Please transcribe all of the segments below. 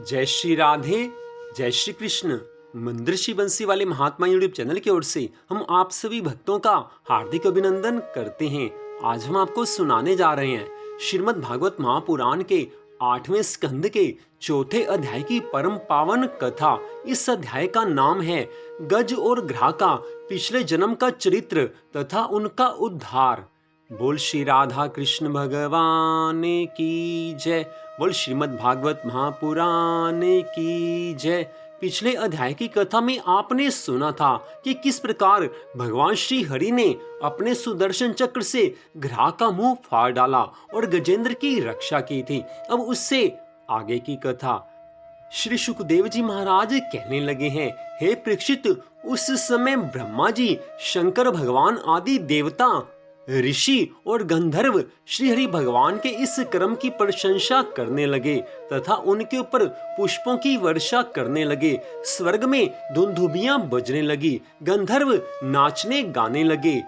जय श्री राधे, जय श्री कृष्ण। मंदिर श्री बंसी वाले महात्मा यूट्यूब चैनल की ओर से हम आप सभी भक्तों का हार्दिक अभिनंदन करते हैं। आज हम आपको सुनाने जा रहे हैं श्रीमद् भागवत महापुराण के 8वें स्कंद के चौथे अध्याय की परम पावन कथा। इस अध्याय का नाम है गज और ग्राह का पिछले जन्म का चरित्र तथा उनका उद्धार। बोल श्री राधा कृष्ण भगवान की जय। बोल श्रीमद् भागवत महापुराण की जय। पिछले अध्याय की कथा में आपने सुना था कि किस प्रकार भगवान श्री हरि ने अपने सुदर्शन चक्र से ग्राह का मुंह फाड़ डाला और गजेंद्र की रक्षा की थी। अब उससे आगे की कथा। श्री सुखदेव जी महाराज कहने लगे हैं, हे परीक्षित, उस समय ब्रह्मा जी, शंकर भगवान आदि देवता, ऋषि और गंधर्व श्री हरि भगवान के इस कर्म की प्रशंसा करने लगे तथा उनके ऊपर पुष्पों की वर्षा करने लगे। स्वर्ग में धुंधुबियां बजने लगी, गंधर्व नाचने गाने लगे,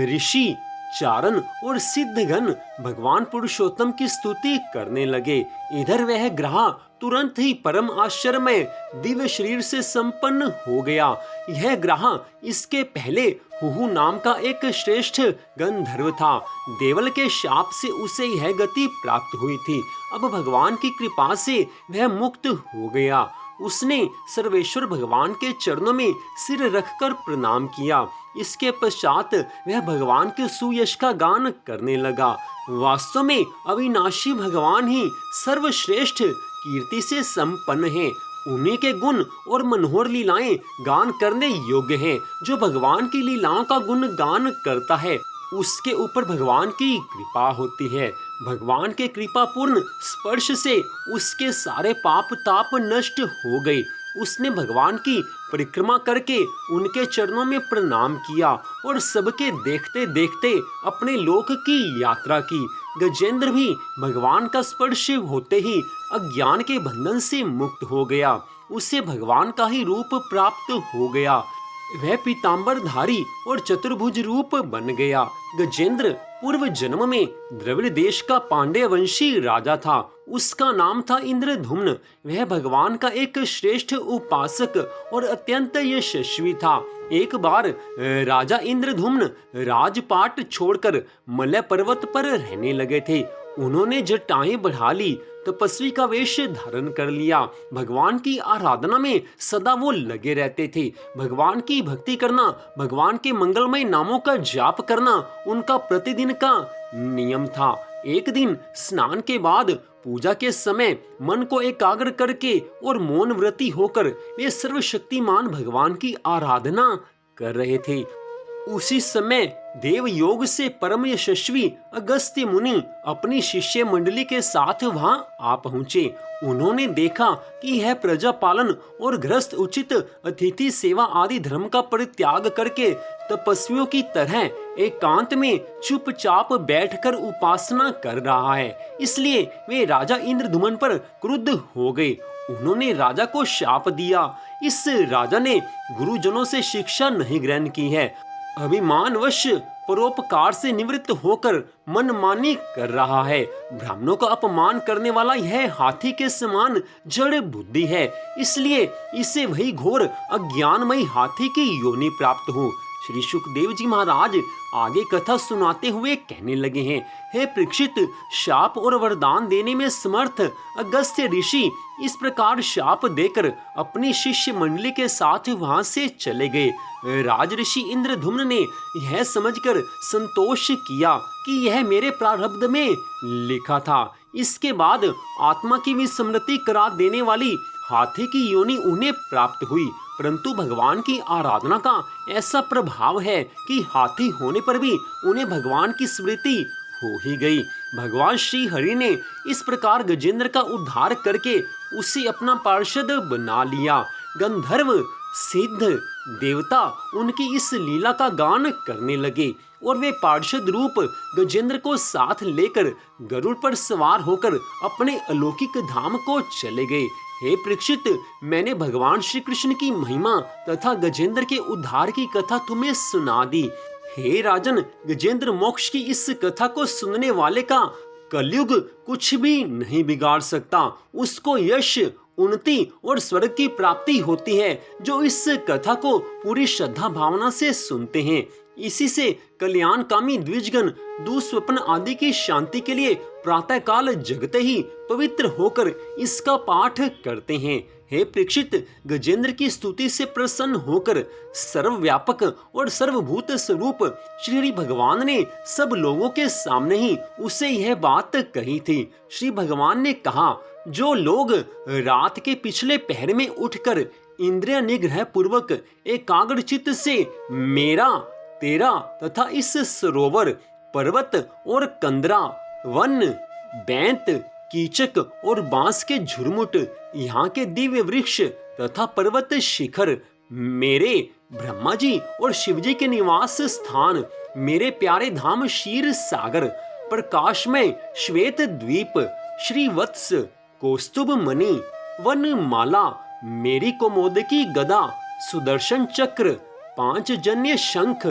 ऋषि, चारण और सिद्धगण भगवान पुरुषोत्तम की स्तुति करने लगे। इधर वह ग्राह तुरंत ही परम आश्चर्यमय दिव्य शरीर से संपन्न हो गया। यह ग्राह इसके पहले हुहु नाम का एक श्रेष्ठ गंधर्व था। देवल के शाप से उसे यह गति प्राप्त हुई थी। अब भगवान की कृपा से वह मुक्त हो गया। उसने सर्वेश्वर भगवान के चरणों में सिर रखकर प्रणाम किया। इसके पश्चात वह भगवान के सुयश का गान करने लगा। वास्तव में अविनाशी भगवान ही सर्वश्रेष्ठ कीर्ति से संपन्न है। उन्हीं के गुण और मनोहर लीलाएं गान करने योग्य हैं। जो भगवान की लीलाओं का गुण गान करता है उसके ऊपर भगवान की कृपा होती है। भगवान के कृपा पूर्ण स्पर्श से उसके सारे पाप ताप नष्ट हो गए। उसने भगवान की परिक्रमा करके उनके चरणों में प्रणाम किया और सबके देखते देखते अपने लोक की यात्रा की। गजेंद्र भी भगवान का स्पर्श होते ही अज्ञान के बंधन से मुक्त हो गया। उसे भगवान का ही रूप प्राप्त हो गया। वह पीतांबरधारी और चतुर्भुज रूप बन गया। गजेंद्र पूर्व जन्म में द्रविड़ देश का पांड्य वंशी राजा था। उसका नाम था इंद्रधुम्न। वह भगवान का एक श्रेष्ठ उपासक और अत्यंत यशस्वी था। एक बार राजा इंद्रधुम्न राजपाट छोड़कर मलय पर्वत पर रहने लगे थे। उन्होंने जटाएं बढ़ा ली, तपस्वी का वेश धारण कर लिया। भगवान की आराधना में सदा वो लगे रहते थे। भगवान की भक्ति करना, भगवान के मंगलमय नामों का जाप करना उनका प्रतिदिन का नियम था। एक दिन स्नान के बाद पूजा के समय मन को एकाग्र करके और मौन व्रती होकर वे सर्वशक्तिमान भगवान की आराधना कर रहे थे। उसी समय देव योग से परम यशस्वी अगस्त्य मुनि अपनी शिष्य मंडली के साथ वहां आ पहुंचे। उन्होंने देखा कि यह प्रजा पालन और गृहस्थ उचित अतिथि सेवा आदि धर्म का परित्याग करके तपस्वियों की तरह एकांत में चुपचाप बैठकर उपासना कर रहा है। इसलिए वे राजा इंद्रधुमन पर क्रुद्ध हो गए। उन्होंने राजा को शाप दिया। इस राजा ने गुरुजनों से शिक्षा नहीं ग्रहण की है। अभिमानवश परोपकार से निवृत्त होकर मनमानी कर रहा है। ब्राह्मणों का अपमान करने वाला यह हाथी के समान जड़ बुद्धि है। इसलिए इसे वही घोर अज्ञानमयी हाथी की योनि प्राप्त हो। श्री सुखदेव जी महाराज आगे कथा सुनाते हुए कहने लगे हैं, हे परीक्षित, शाप और वरदान देने में समर्थ अगस्त्य ऋषि इस प्रकार शाप देकर अपनी शिष्य मंडली के साथ वहां से चले गए। राजऋषि इंद्रधुम्न ने यह समझकर संतोष किया कि यह मेरे प्रारब्ध में लिखा था। इसके बाद आत्मा की विस्मृति करा देने वाली हाथी की योनि उन्हें प्राप्त हुई। परंतु भगवान की आराधना का ऐसा प्रभाव है कि हाथी होने पर भी उन्हें भगवान की स्मृति हो ही गई। भगवान श्री हरि ने इस प्रकार गजेंद्र का उद्धार करके उसे अपना पार्षद बना लिया। गंधर्व, सिद्ध, देवता उनकी इस लीला का गान करने लगे और वे पार्षद रूप गजेंद्र को साथ लेकर गरुड़ पर सवार होकर अपने अलौकिक धाम को चले गए। हे परीक्षित, मैंने भगवान श्री कृष्ण की महिमा तथा गजेंद्र के उद्धार की कथा तुम्हें सुना दी। हे राजन, गजेंद्र मोक्ष की इस कथा को सुनने वाले का कलयुग कुछ भी नहीं बिगाड़ सकता। उसको यश, उन्नति और स्वर्ग की प्राप्ति होती है जो इस कथा को पूरी श्रद्धा भावना से सुनते हैं। इसी से कल्याणकामी द्विजगण दुस्वप्न आदि की शांति के लिए प्रातःकाल जगते ही पवित्र होकर इसका पाठ करते हैं। हे परीक्षित, गजेंद्र की स्तुति से प्रसन्न होकर सर्वव्यापक और सर्वभूत स्वरूप श्री हरि भगवान ने सब लोगों के सामने ही उसे यह बात कही थी। श्री भगवान ने कहा, जो लोग रात के पिछले पहर में उठकर इंद्रिय निग्रह पूर्वक एकाग्र चित्त से मेरा, तेरा तथा इस सरोवर, पर्वत और कंदरा, वन, बैंत, कीचक और बांस के झुरमुट, यहाँ के दिव्य वृक्ष तथा पर्वत शिखर, मेरे ब्रह्मा जी और शिव जी के निवास स्थान, मेरे प्यारे धाम क्षीर सागर, प्रकाश में श्वेत द्वीप, श्री वत्स, कौस्तुभ मणि, वन माला, मेरी कोमोदकी गदा, सुदर्शन चक्र, पांच जन्य शंख,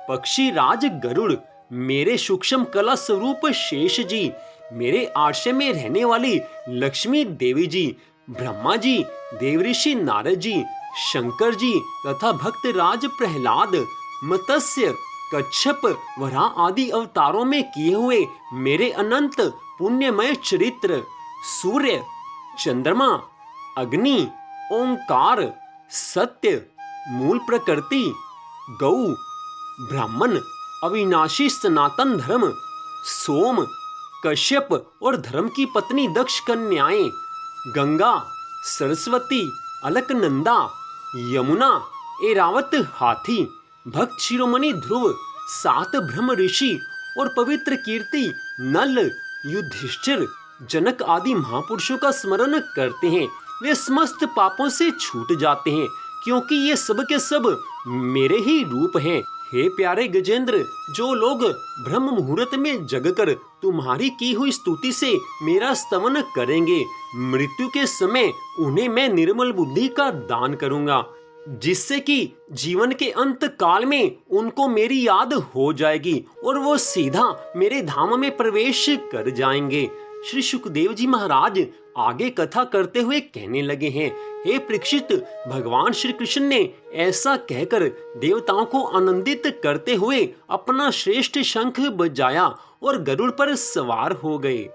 पक्षी राज गरुड़, मेरे सूक्ष्म कला स्वरूप शेष जी, मेरे आश्रय में रहने वाली लक्ष्मी देवी जी, ब्रह्मा जी, देवऋषि नारद जी, शंकर जी तथा भक्त राज प्रहलाद, मत्स्य, कच्छप, वराह आदि अवतारों में किए हुए मेरे अनंत पुण्यमय चरित्र, सूर्य, चंद्रमा, अग्नि, ओंकार, सत्य, मूल प्रकृति, गौ, ब्राह्मण, अविनाशी सनातन धर्म, सोम, कश्यप और धर्म की पत्नी दक्ष कन्याएं, गंगा, सरस्वती, अलकनंदा, यमुना, एरावत हाथी, भक्त शिरोमणि ध्रुव, सात ब्रह्म ऋषि और पवित्र कीर्ति, नल, युधिष्ठिर, जनक आदि महापुरुषों का स्मरण करते हैं, वे समस्त पापों से छूट जाते हैं, क्योंकि ये सब के सब मेरे ही रूप हैं। हे प्यारे गजेंद्र, जो लोग ब्रह्म मुहूर्त में जगकर तुम्हारी की हुई स्तुति से मेरा स्तवन करेंगे, मृत्यु के समय उन्हें मैं निर्मल बुद्धि का दान करूंगा, जिससे कि जीवन के अंत काल में उनको मेरी याद हो जाएगी और वो सीधा मेरे धाम में प्रवेश कर जाएंगे। श्री सुखदेव जी महाराज आगे कथा करते हुए कहने लगे हैं, हे परीक्षित, भगवान श्री कृष्ण ने ऐसा कहकर देवताओं को आनंदित करते हुए अपना श्रेष्ठ शंख बजाया और गरुड़ पर सवार हो गए।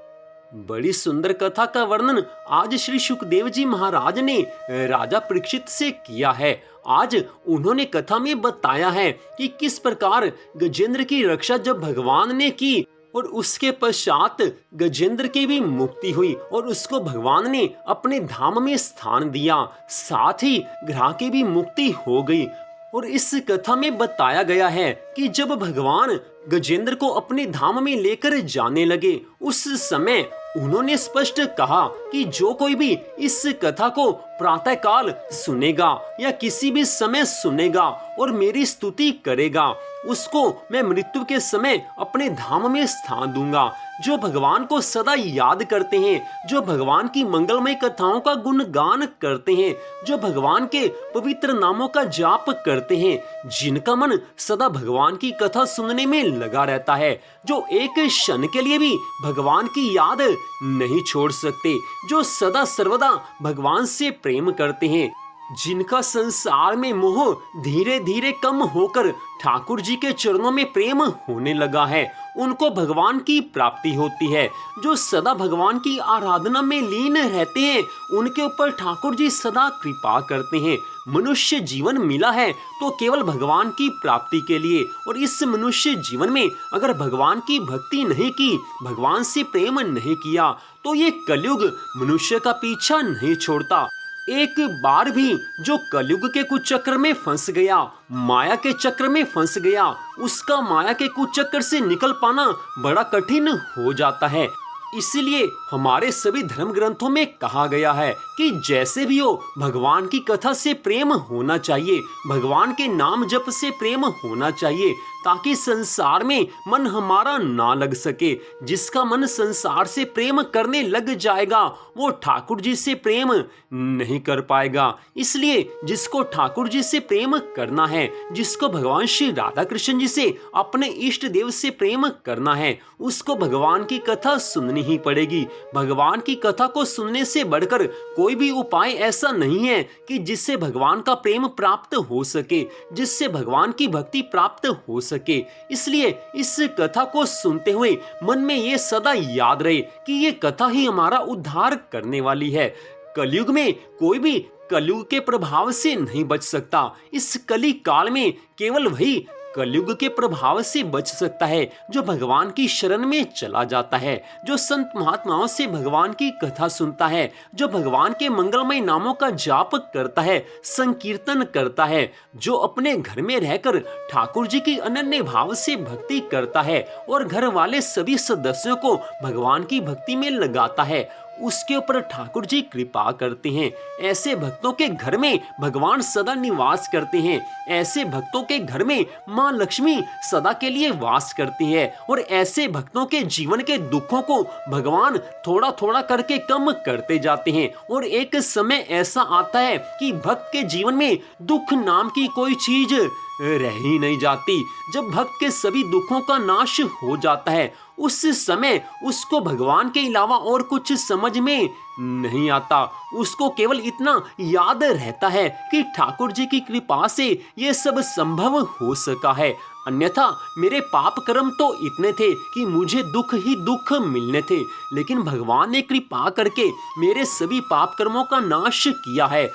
बड़ी सुंदर कथा का वर्णन आज श्री सुखदेव जी महाराज ने राजा परीक्षित से किया है। आज उन्होंने कथा में बताया है कि किस प्रकार गजेंद्र की रक्षा जब भगवान ने की और उसके पश्चात गजेंद्र की भी मुक्ति हुई और उसको भगवान ने अपने धाम में स्थान दिया, साथ ही ग्रह की भी मुक्ति हो गई। और इस कथा में बताया गया है कि जब भगवान गजेंद्र को अपने धाम में लेकर जाने लगे, उस समय उन्होंने स्पष्ट कहा कि जो कोई भी इस कथा को प्रातःकाल सुनेगा या किसी भी समय सुनेगा और मेरी स्तुति करेगा, उसको मैं मृत्यु के समय अपने धाम में स्थान दूंगा। जो भगवान को सदा याद करते हैं, जो भगवान की मंगलमय कथाओं का गुणगान करते हैं, जो भगवान के पवित्र नामों का जाप करते हैं, जिनका मन सदा भगवान की कथा सुनने में लगा रहता है, जो एक क्षण के लिए भी भगवान की याद नहीं छोड़ सकते, जो सदा सर्वदा भगवान से प्रेम करते हैं, जिनका संसार में मोह धीरे धीरे कम होकर ठाकुर जी के चरणों में प्रेम होने लगा है, उनको भगवान की प्राप्ति होती है। जो सदा भगवान की आराधना में लीन रहते हैं, उनके ऊपर ठाकुर जी सदा कृपा करते हैं। मनुष्य जीवन मिला है तो केवल भगवान की प्राप्ति के लिए, और इस मनुष्य जीवन में अगर भगवान की भक्ति नहीं की, भगवान से प्रेम नहीं किया, तो ये कलयुग मनुष्य का पीछा नहीं छोड़ता। एक बार भी जो कलयुग के कुचक्र में फंस गया, माया के चक्र में फंस गया, उसका माया के कुचक्र से निकल पाना बड़ा कठिन हो जाता है। इसलिए हमारे सभी धर्म ग्रंथों में कहा गया है कि जैसे भी हो भगवान की कथा से प्रेम होना चाहिए, भगवान के नाम जप से प्रेम होना चाहिए, ताकि संसार में मन हमारा ना लग सके। जिसका मन संसार से प्रेम करने लग जाएगा वो ठाकुर जी से प्रेम नहीं कर पाएगा। इसलिए जिसको ठाकुर जी से प्रेम करना है, जिसको भगवान श्री राधा कृष्ण जी से, अपने इष्ट देव से प्रेम करना है, उसको भगवान की कथा सुननी ही पड़ेगी। भगवान की कथा को सुनने से बढ़कर कोई भी उपाय ऐसा नहीं है कि जिससे भगवान का प्रेम प्राप्त हो सके, जिससे भगवान की भक्ति प्राप्त हो सके। इसलिए इस कथा को सुनते हुए मन में ये सदा याद रहे कि ये कथा ही हमारा उद्धार करने वाली है। कलयुग में कोई भी कलयुग के प्रभाव से नहीं बच सकता। इस कली काल में केवल वही कलयुग के प्रभाव से बच सकता है जो भगवान की शरण में चला जाता है, जो संत महात्माओं से भगवान की कथा सुनता है, जो भगवान के मंगलमय नामों का जाप करता है, संकीर्तन करता है, जो अपने घर में रहकर ठाकुर जी की अनन्य भाव से भक्ति करता है और घर वाले सभी सदस्यों को भगवान की भक्ति में लगाता है, उसके ऊपर ठाकुर जी कृपा करते हैं। ऐसे भक्तों के घर में भगवान सदा निवास करते हैं। ऐसे भक्तों के घर में माँ लक्ष्मी सदा के लिए वास करती है और ऐसे भक्तों के जीवन के दुखों को भगवान थोड़ा थोड़ा करके कम करते जाते हैं। और एक समय ऐसा आता है कि भक्त के जीवन में दुख नाम की कोई चीज रह ही नहीं जाती। जब भक्त के सभी दुखों का नाश हो जाता है, उस समय उसको भगवान के अलावा और कुछ समझ में नहीं आता। उसको केवल इतना याद रहता है कि ठाकुर जी की कृपा से ये सब संभव हो सका है, अन्यथा मेरे पाप कर्म तो इतने थे कि मुझे दुख ही दुख मिलने थे। लेकिन भगवान ने कृपा करके मेरे सभी पाप कर्मों का नाश किया है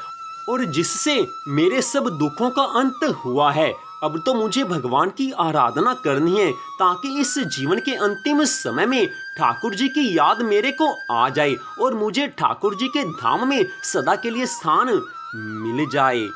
और जिससे मेरे सब दुखों का अंत हुआ है। अब तो मुझे भगवान की आराधना करनी है ताकि इस जीवन के अंतिम समय में ठाकुर जी की याद मेरे को आ जाए और मुझे ठाकुर जी के धाम में सदा के लिए स्थान मिल जाए।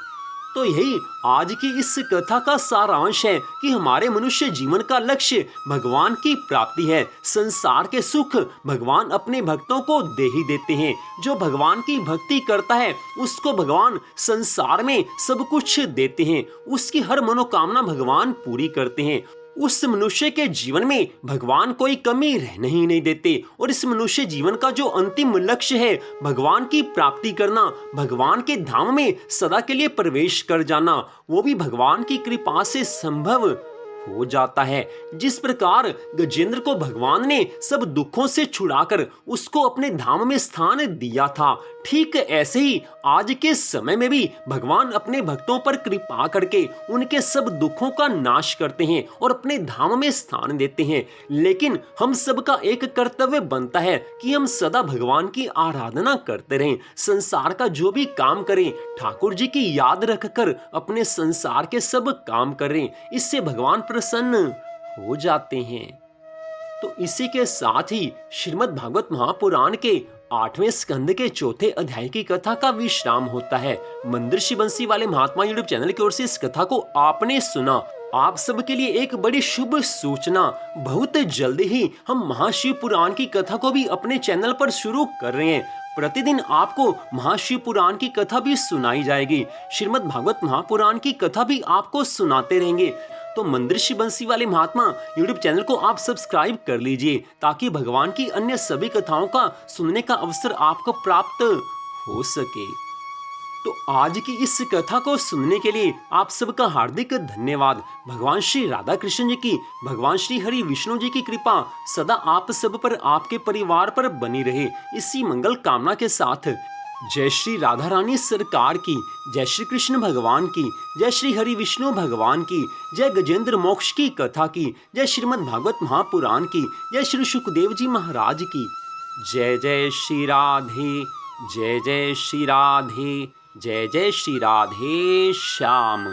तो यही आज की इस कथा का सारांश है कि हमारे मनुष्य जीवन का लक्ष्य भगवान की प्राप्ति है। संसार के सुख भगवान अपने भक्तों को दे ही देते हैं। जो भगवान की भक्ति करता है उसको भगवान संसार में सब कुछ देते हैं। उसकी हर मनोकामना भगवान पूरी करते हैं। उस मनुष्य के जीवन में भगवान कोई कमी रहने ही नहीं देते और इस मनुष्य जीवन का जो अंतिम लक्ष्य है भगवान की प्राप्ति करना, भगवान के धाम में सदा के लिए प्रवेश कर जाना, वो भी भगवान की कृपा से संभव हो जाता है। जिस प्रकार गजेंद्र को भगवान ने सब दुखों से छुड़ाकर उसको अपने धाम में स्थान दिया था, ठीक ऐसे ही आज के समय में भी भगवान अपने भक्तों पर कृपा करके उनके सब दुखों का नाश करते हैं और अपने धाम में स्थान देते हैं। लेकिन हम सबका एक कर्तव्य बनता है कि हम सदा भगवान की आराधना करते रहें। संसार का जो भी काम करें ठाकुर जी की याद रखकर अपने संसार के सब काम करें, इससे भगवान प्रसन्न हो जाते हैं। तो इसी के साथ ही श्रीमद् भागवत महापुराण के 8वें स्कंद के 4थे अध्याय की कथा का विश्राम होता है। मंदिर बंसी वाले महात्मा यूट्यूब चैनल की ओर से इस कथा को आपने सुना। आप सबके लिए एक बड़ी शुभ सूचना, बहुत जल्दी ही हम महाशिव पुराण की कथा को भी अपने चैनल पर शुरू कर रहे हैं। प्रतिदिन आपको महाशिव पुराण की कथा भी सुनाई जाएगी। श्रीमद् भागवत महापुराण की कथा भी आपको सुनाते रहेंगे। तो मंदिर बंसी वाले महात्मा यूट्यूब चैनल को आप सब्सक्राइब कर लीजिए ताकि भगवान की अन्य सभी कथाओं का सुनने का अवसर आपको प्राप्त हो सके। तो आज की इस कथा को सुनने के लिए आप सबका हार्दिक धन्यवाद। भगवान श्री राधा कृष्ण जी की, भगवान श्री हरि विष्णु जी की कृपा सदा आप सब पर, आपके परिवार पर बनी रहे, इसी मंगल कामना के साथ जय श्री राधा रानी सरकार की, जय श्री कृष्ण भगवान की, जय श्री हरि विष्णु भगवान की, जय गजेंद्र मोक्ष की कथा की, जय श्रीमद् भागवत महापुराण की, जय श्री सुखदेव जी महाराज की। जय जय श्री राधे, जय जय श्री राधे, जय जय श्री राधे श्याम।